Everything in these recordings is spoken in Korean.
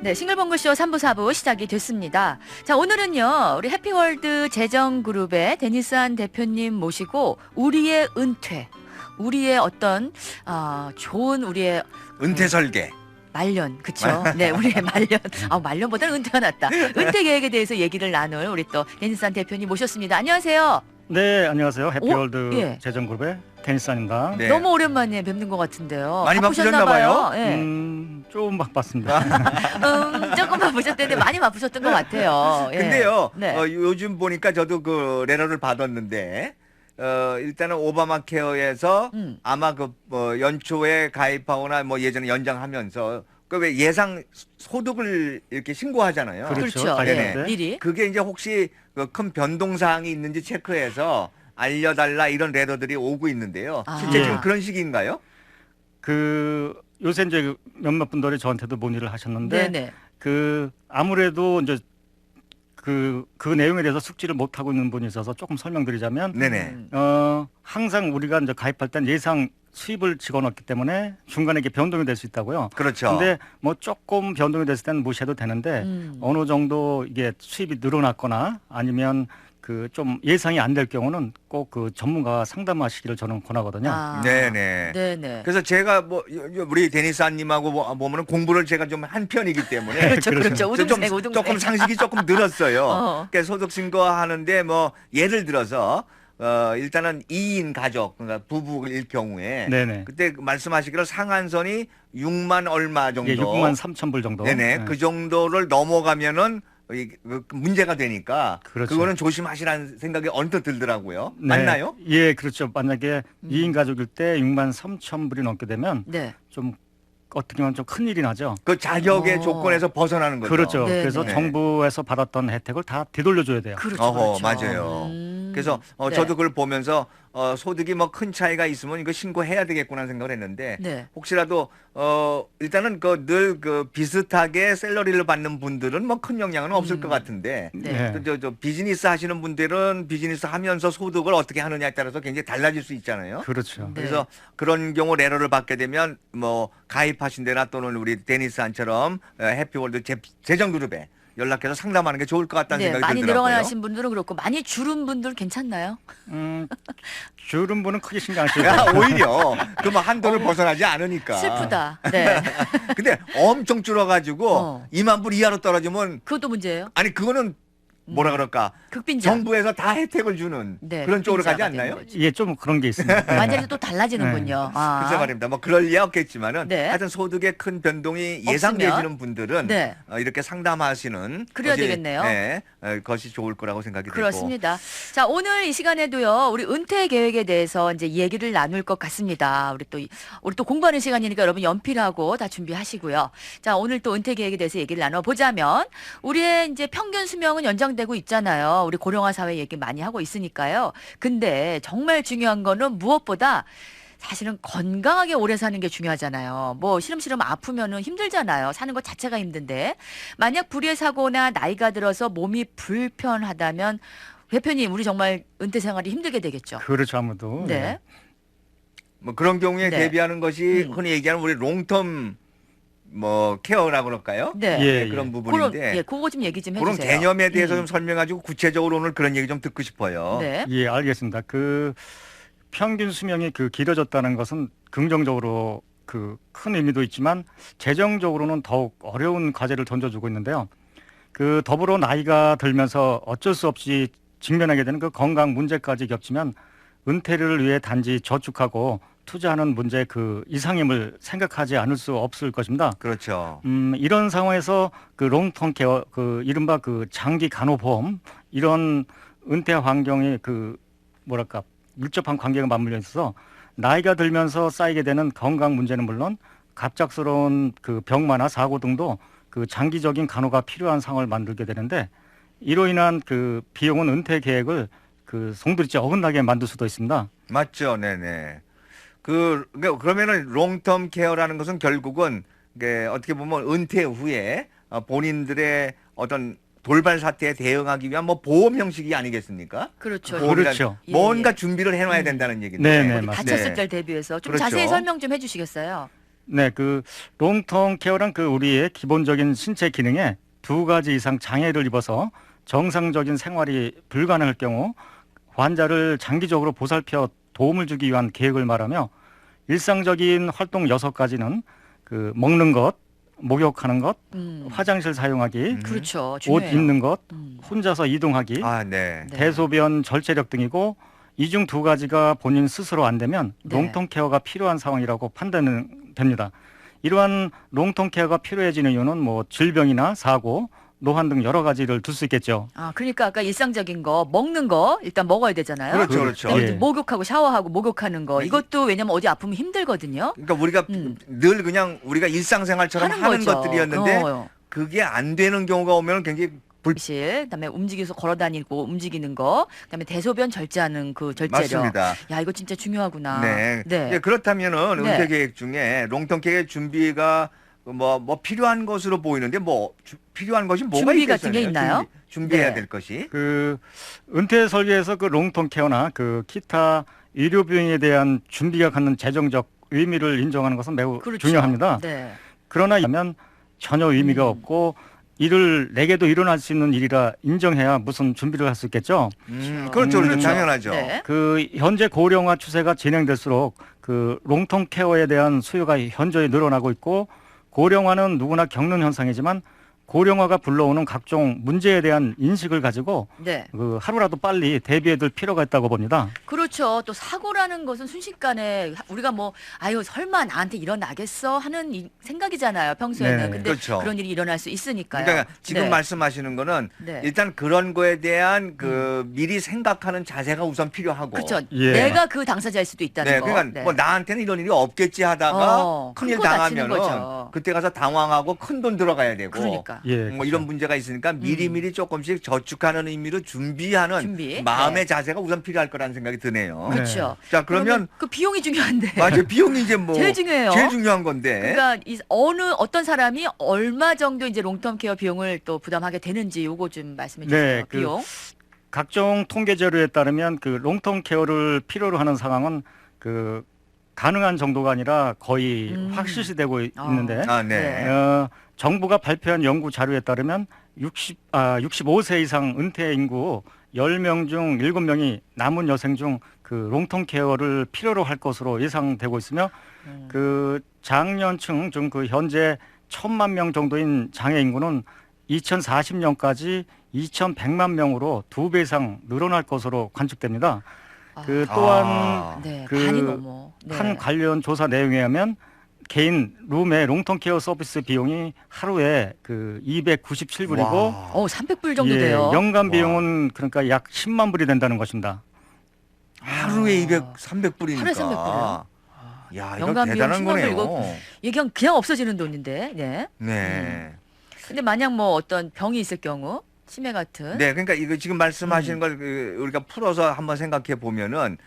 네, 싱글벙글쇼 3부, 4부 시작이 됐습니다. 자, 오늘은요, 우리 해피월드 재정그룹의 데니스한 대표님 모시고, 우리의 은퇴, 우리의 어떤, 좋은 우리의 은퇴 설계. 말년, 그쵸? 네, 우리의 말년. 말년보다는 은퇴가 낫다. 은퇴 계획에 대해서 얘기를 나눌 우리 또 데니스한 대표님 모셨습니다. 안녕하세요. 네, 안녕하세요. 해피월드 예. 재정그룹의 데니스입니다. 네. 너무 오랜만에 뵙는 것 같은데요. 많이 바쁘셨나 바쁘셨나 봐요? 예. 좀 바빴습니다. 조금 바쁘셨는데 많이 바쁘셨던 것 같아요. 예. 근데요, 네. 요즘 보니까 저도 그 레터를 받았는데, 일단은 오바마 케어에서 아마 연초에 가입하거나 뭐 예전에 연장하면서 그 왜 예상 소득을 이렇게 신고하잖아요. 그렇죠. 가입할 예, 때. 미리. 그게 이제 혹시 큰 변동 사항이 있는지 체크해서 알려달라 이런 레터들이 오고 있는데요. 실제 예. 지금 그런 시기인가요? 요새 이제 몇몇 분들이 저한테도 문의를 하셨는데, 네네. 아무래도 이제 그 내용에 대해서 숙지를 못 하고 있는 분이 있어서 조금 설명드리자면, 네네. 항상 우리가 이제 가입할 땐 예상 수입을 집어넣기 때문에 중간에 이게 변동이 될 수 있다고요. 그렇죠. 근데 뭐 조금 변동이 됐을 때는 무시해도 되는데 어느 정도 이게 수입이 늘어났거나 아니면 그 좀 예상이 안 될 경우는 꼭 그 전문가와 상담하시기를 저는 권하거든요. 네네. 네네. 그래서 제가 뭐 우리 데니스님하고 보면은 공부를 제가 좀 한 편이기 때문에 그렇죠, 그렇죠. 좀 우등생, 우등생. 조금 상식이 조금 늘었어요. 어. 그러니까 소득 신고하는데 뭐 예를 들어서 일단은 2인 가족 그러니까 부부일 경우에 네네. 그때 말씀하시기를 상한선이 6만 얼마 정도. 예, 6만 3천 불 정도. 네네. 그 정도를 넘어가면은 문제가 되니까 그렇죠. 그거는 조심하시라는 생각이 언뜻 들더라고요. 네. 맞나요? 예, 그렇죠. 만약에 2인 가족일 때 6만 3천 불이 넘게 되면 네. 좀 어떻게 보면 좀 큰일이 나죠. 그 자격의 어. 조건에서 벗어나는 거죠. 그렇죠. 네, 그래서 네. 정부에서 받았던 혜택을 다 되돌려줘야 돼요. 그렇죠. 어허, 그렇죠. 맞아요. 그래서 네. 저도 그걸 보면서 소득이 뭐 큰 차이가 있으면 이거 신고해야 되겠구나 생각을 했는데 네. 혹시라도 일단은 늘 비슷하게 샐러리를 받는 분들은 뭐 큰 영향은 없을 것 같은데 네. 또 저 비즈니스 하시는 분들은 비즈니스 하면서 소득을 어떻게 하느냐에 따라서 굉장히 달라질 수 있잖아요. 그렇죠. 네. 그래서 그런 경우 레터를 받게 되면 뭐 가입하신 데나 또는 우리 데니스안처럼 해피월드 재정그룹에 연락해서 상담하는 게 좋을 것 같다는 네, 생각이 많이 들더라고요. 늘어나신 분들은 그렇고 많이 줄은 분들 괜찮나요? 줄은 분은 크게 신경 안 써요. 야, 오히려 그 뭐 한도를 벗어나지 않으니까. 슬프다. 네. 근데 엄청 줄어가지고 어. 2만 불 이하로 떨어지면 그것도 문제예요. 아니 그거는 뭐라 그럴까 극빈자. 정부에서 다 혜택을 주는 네, 그런 쪽으로 가지 극빈자가 되는 않나요? 거죠. 예, 좀 그런 게 있습니다. 완전히 또 달라지는군요. 글쎄 말입니다. 뭐 그럴 리 없겠지만은 네. 하여튼 소득에 큰 변동이 없으면? 예상되시는 분들은 네. 이렇게 상담하시는 그래야 것이, 되겠네요. 네, 것이 좋을 거라고 생각이 그렇습니다. 자, 오늘 이 시간에도요, 우리 은퇴 계획에 대해서 이제 얘기를 나눌 것 같습니다. 우리 또 공부하는 시간이니까 여러분 연필하고 다 준비하시고요. 자, 오늘 또 은퇴 계획에 대해서 얘기를 나눠보자면, 우리의 이제 평균 수명은 연장되고 있잖아요. 우리 고령화 사회 얘기 많이 하고 있으니까요. 근데 정말 중요한 거는 무엇보다 사실은 건강하게 오래 사는 게 중요하잖아요. 뭐 시름시름 아프면은 힘들잖아요. 사는 것 자체가 힘든데 만약 불의의 사고나 나이가 들어서 몸이 불편하다면 대표님 우리 정말 은퇴 생활이 힘들게 되겠죠. 그렇죠, 아무도. 네. 뭐 그런 경우에 네. 대비하는 것이 흔히 얘기하는 우리 롱텀 뭐 케어라고 그럴까요? 네. 예, 그런 예. 부분인데 그거 좀 얘기 좀 그런 해주세요. 개념에 대해서 좀 설명하시고 구체적으로 오늘 그런 얘기 좀 듣고 싶어요. 네. 예, 알겠습니다. 평균 수명이 길어졌다는 것은 긍정적으로 큰 의미도 있지만 재정적으로는 더욱 어려운 과제를 던져주고 있는데요. 더불어 나이가 들면서 어쩔 수 없이 직면하게 되는 그 건강 문제까지 겹치면 은퇴를 위해 단지 저축하고 투자하는 문제 이상임을 생각하지 않을 수 없을 것입니다. 그렇죠. 이런 상황에서 롱텀 케어, 이른바 장기 간호보험, 이런 은퇴 환경이 뭐랄까, 밀접한 관계가 맞물려 있어서 나이가 들면서 쌓이게 되는 건강 문제는 물론 갑작스러운 병마나 사고 등도 장기적인 간호가 필요한 상황을 만들게 되는데 이로 인한 비용은 은퇴 계획을 송두리째 어긋나게 만들 수도 있습니다. 맞죠. 네네. 그러면은 롱텀 케어라는 것은 결국은 어떻게 보면 은퇴 후에 본인들의 어떤 돌발 사태에 대응하기 위한 뭐 보험 형식이 아니겠습니까? 그렇죠. 그렇죠. 뭔가 예. 준비를 해놔야 된다는 얘기인데. 네네, 우리 맞습니다. 다쳤을 네. 때를 대비해서 좀 그렇죠. 자세히 설명 좀 해주시겠어요? 네, 그 롱텀 케어란 그 우리의 기본적인 신체 기능에 2가지 이상 장애를 입어서 정상적인 생활이 불가능할 경우 환자를 장기적으로 보살펴 도움을 주기 위한 계획을 말하며 일상적인 활동 6가지는 그 먹는 것, 목욕하는 것, 화장실 사용하기, 그렇죠. 옷 중요해요. 입는 것, 혼자서 이동하기, 아, 네. 네. 대소변 절제력 등이고 이 중 2가지가 본인 스스로 안 되면 네. 롱텀 케어가 필요한 상황이라고 판단됩니다. 이러한 롱텀 케어가 필요해지는 이유는 뭐 질병이나 사고, 노환 등 여러 가지를 들 수 있겠죠. 아, 그러니까 아까 일상적인 거, 먹는 거 일단 먹어야 되잖아요. 그렇죠, 그렇죠. 그다음에 예. 이제 목욕하고 샤워하고 목욕하는 거. 이것도 왜냐면 어디 아프면 힘들거든요. 그러니까 우리가 늘 그냥 우리가 일상생활처럼 하는 거죠. 것들이었는데 어. 그게 안 되는 경우가 오면 굉장히 실 그다음에 움직여서 걸어 다니고 움직이는 거, 그다음에 대소변 절제하는 그 절제력. 맞습니다. 야, 이거 진짜 중요하구나. 네. 네. 예, 그렇다면은 네. 은퇴 계획 중에 롱텀 계획 준비가 뭐 필요한 것으로 보이는데 필요한 것이 뭐가 준비 있겠어요? 같은 게 있나요? 준비해야 네. 될 것이. 그 은퇴 설계에서 그 롱텀 케어나 그 기타 의료 비용에 대한 준비가 갖는 재정적 의미를 인정하는 것은 매우 그렇죠. 중요합니다. 네. 그러나 하면 전혀 의미가 없고 일을 내게도 일어날 수 있는 일이라 인정해야 무슨 준비를 할 수 있겠죠. 그렇죠, 그렇죠. 당연하죠. 네. 그 현재 고령화 추세가 진행될수록 그 롱텀 케어에 대한 수요가 현저히 늘어나고 있고 고령화는 누구나 겪는 현상이지만 고령화가 불러오는 각종 문제에 대한 인식을 가지고 네. 그 하루라도 빨리 대비해둘 필요가 있다고 봅니다. 그렇죠. 또 사고라는 것은 순식간에 우리가 뭐 아유 설마 나한테 일어나겠어 하는 생각이잖아요. 평소에는. 네. 근데 그렇죠. 그런 일이 일어날 수 있으니까요. 그러니까 지금 네. 말씀하시는 거는 네. 일단 그런 거에 대한 그 미리 생각하는 자세가 우선 필요하고. 그렇죠. 예. 내가 그 당사자일 수도 있다는 네, 거. 그러니까 네. 뭐 나한테는 이런 일이 없겠지 하다가 큰일 큰거 다치는 당하면은 거죠. 그때 가서 당황하고 큰 돈 들어가야 되고. 그러니까. 예, 뭐 이런 문제가 있으니까 미리미리 조금씩 저축하는 의미로 준비하는 준비. 마음의 네. 자세가 우선 필요할 거라는 생각이 드네요. 네. 그렇죠. 자, 그러면 그 비용이 중요한데. 맞아요. 비용이 이제 뭐 제일 중요해요. 제일 중요한 건데. 그러니까 어떤 사람이 얼마 정도 이제 롱텀 케어 비용을 또 부담하게 되는지 요거 좀 말씀해 주세요. 네, 그 비용. 각종 통계 자료에 따르면 그 롱텀 케어를 필요로 하는 상황은 그 가능한 정도가 아니라 거의 확실시되고 있는데 아, 네. 네. 정부가 발표한 연구 자료에 따르면 65세 이상 은퇴 인구 10명 중 7명이 남은 여생 중 그 롱텀 케어를 필요로 할 것으로 예상되고 있으며 그 장년층 중 그 현재 1,000만 명 정도인 장애 인구는 2040년까지 2,100만 명으로 2배 이상 늘어날 것으로 관측됩니다. 그 또한 네, 그 많이 넘어. 네. 한 관련 조사 내용에 하면 개인 룸의 롱텀 케어 서비스 비용이 하루에 그 297불이고 300불 정도 돼요. 연간 와. 비용은 그러니까 약 10만 불이 된다는 것입니다. 하루에 300불이니까. 하루에 300불이요? 야, 이거 연간 비용 대단한 10만 불 거네요. 이게 그냥 없어지는 돈인데. 네. 네. 근데 만약 뭐 어떤 병이 있을 경우 치매 같은. 네, 그러니까 이거 지금 말씀하시는 걸 우리가 풀어서 한번 생각해 보면은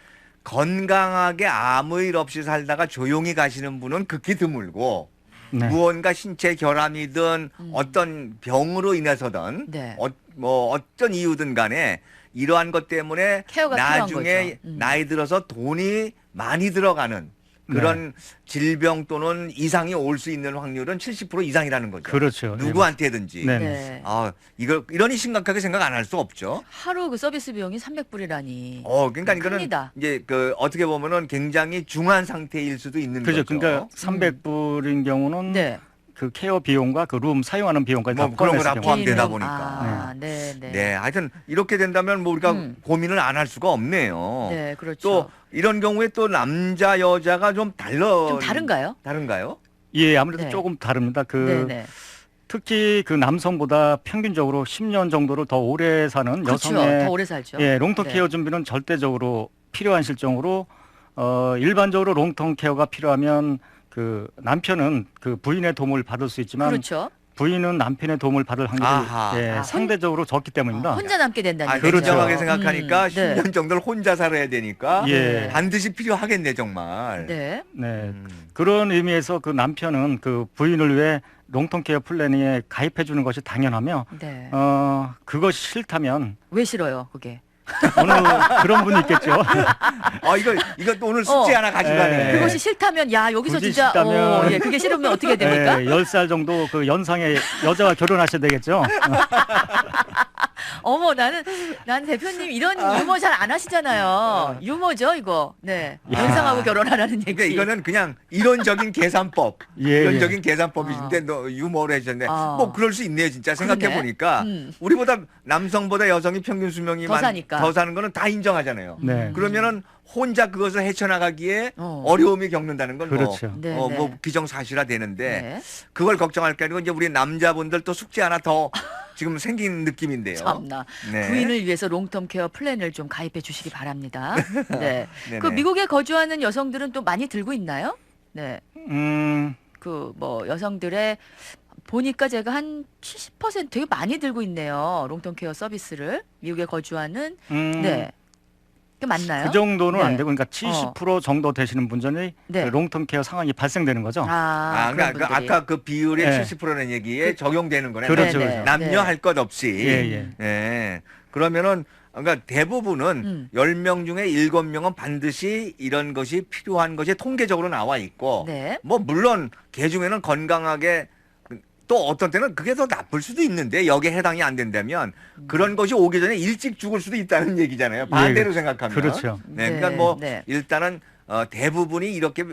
건강하게 아무 일 없이 살다가 조용히 가시는 분은 극히 드물고 네. 무언가 신체 결함이든 어떤 병으로 인해서든 네. 뭐 어떤 이유든 간에 이러한 것 때문에 케어가 필요한 나중에 거죠. 나이 들어서 돈이 많이 들어가는 그런 질병 또는 이상이 올 수 있는 확률은 70% 이상이라는 거죠. 그렇죠. 누구한테든지. 네. 네. 이러니 심각하게 생각 안 할 수 없죠. 하루 그 서비스 비용이 300불이라니. 그러니까 이거는 큽니다. 이제 그 어떻게 보면은 굉장히 중한 상태일 수도 있는 그죠. 거죠. 그러니까 300불인 경우는 네. 그 케어 비용과 그 룸 사용하는 비용까지 뭐 다 그런 거 다 포함했을 경우. 포함되다 개인은- 보니까. 아, 네, 네. 네, 하여튼 이렇게 된다면 뭐 우리가 고민을 안 할 수가 없네요. 네, 그렇죠. 또 이런 경우에 또 남자 여자가 좀 좀 다른가요? 다른가요? 예, 아무래도 네. 조금 다릅니다. 그 네, 네. 특히 그 남성보다 평균적으로 10년 정도를 더 오래 사는 그렇죠. 여성의 더 오래 살죠. 예, 롱텀 네. 케어 준비는 절대적으로 필요한 실정으로 일반적으로 롱텀 케어가 필요하면 그 남편은 그 부인의 도움을 받을 수 있지만 그렇죠. 부인은 남편의 도움을 받을 확률이 아하. 예, 아, 상대적으로 적기 때문입니다. 혼자 남게 된다는 얘기죠. 그렇죠. 냉정하게 생각하니까 네. 10년 정도를 혼자 살아야 되니까 예. 반드시 필요하겠네 정말. 네. 네. 그런 의미에서 그 남편은 그 부인을 위해 롱텀 케어 플래닝에 가입해 주는 것이 당연하며 네. 그것이 싫다면 왜 싫어요, 그게? 어느 그런 분이 있겠죠. 이거 또 오늘 숙제 하나 가져가네. 네. 그것이 싫다면 야 여기서 굳이 진짜 싫다면 예, 그게 싫으면 어떻게 됩니까? 네, 10살 정도 그 연상의 여자와 결혼하셔야 되겠죠. 어머 난 대표님 이런 유머 잘 안 하시잖아요. 유머죠 이거. 네. 야. 연상하고 결혼하라는 얘기. 그러니까 이거는 그냥 이론적인 계산법, 예, 이론적인 계산법이신데 너 유머를 해주셨네. 아. 뭐 그럴 수 있네요, 진짜 생각해 그러네. 보니까 우리보다 남성보다 여성이 평균 수명이 더 사니까. 더 사는 거는 다 인정하잖아요. 네. 그러면은 혼자 그것을 헤쳐나가기에 어. 어려움이 겪는다는 건 그렇죠. 네, 뭐, 네. 뭐 기정사실화 되는데 네. 그걸 걱정할 게 아니고 이제 우리 남자분들 또 숙제 하나 더 지금 생긴 느낌인데요. 참나. 네. 부인을 위해서 롱텀 케어 플랜을 좀 가입해 주시기 바랍니다. 네. 네네. 그 미국에 거주하는 여성들은 또 많이 들고 있나요? 네. 그 뭐 여성들의 보니까 제가 한 70% 되게 많이 들고 있네요. 롱텀 케어 서비스를 미국에 거주하는 네. 그 맞나요? 그 정도는 네. 안 되고 그러니까 70% 정도 되시는 분들이 네. 그 롱텀 케어 상황이 발생되는 거죠. 아, 그런 그러니까 분들이. 아까 그 비율의 네. 70%는 얘기에 적용되는 거네. 그렇죠, 네네. 그렇죠. 남녀 할 것 없이. 예, 예. 예. 그러면은 그러니까 대부분은 10명 중에 7명은 반드시 이런 것이 필요한 것이 통계적으로 나와 있고 네. 뭐 물론 개 중에는 건강하게 또 어떤 때는 그게 더 나쁠 수도 있는데 여기에 해당이 안 된다면 그런 것이 오기 전에 일찍 죽을 수도 있다는 얘기잖아요. 반대로 예, 생각하면. 그렇죠. 네, 네, 그러니까 뭐 네. 일단은 대부분이 이렇게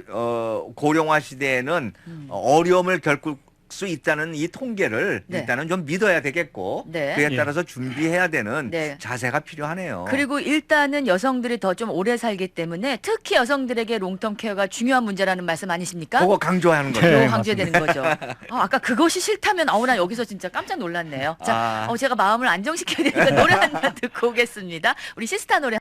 고령화 시대에는 어려움을 겪을 수 있다는 이 통계를 네. 일단은 좀 믿어야 되겠고 네. 그에 예. 따라서 준비해야 되는 네. 자세가 필요하네요. 그리고 일단은 여성들이 더 좀 오래 살기 때문에 특히 여성들에게 롱텀 케어가 중요한 문제라는 말씀 아니십니까? 그거 강조하는 거죠. 네. 요 강조해야 되는 거죠. 아까 그것이 싫다면 나 여기서 진짜 깜짝 놀랐네요. 자, 아. 제가 마음을 안정시켜야 되니까 노래 하나 듣고 오겠습니다. 우리 시스타 노래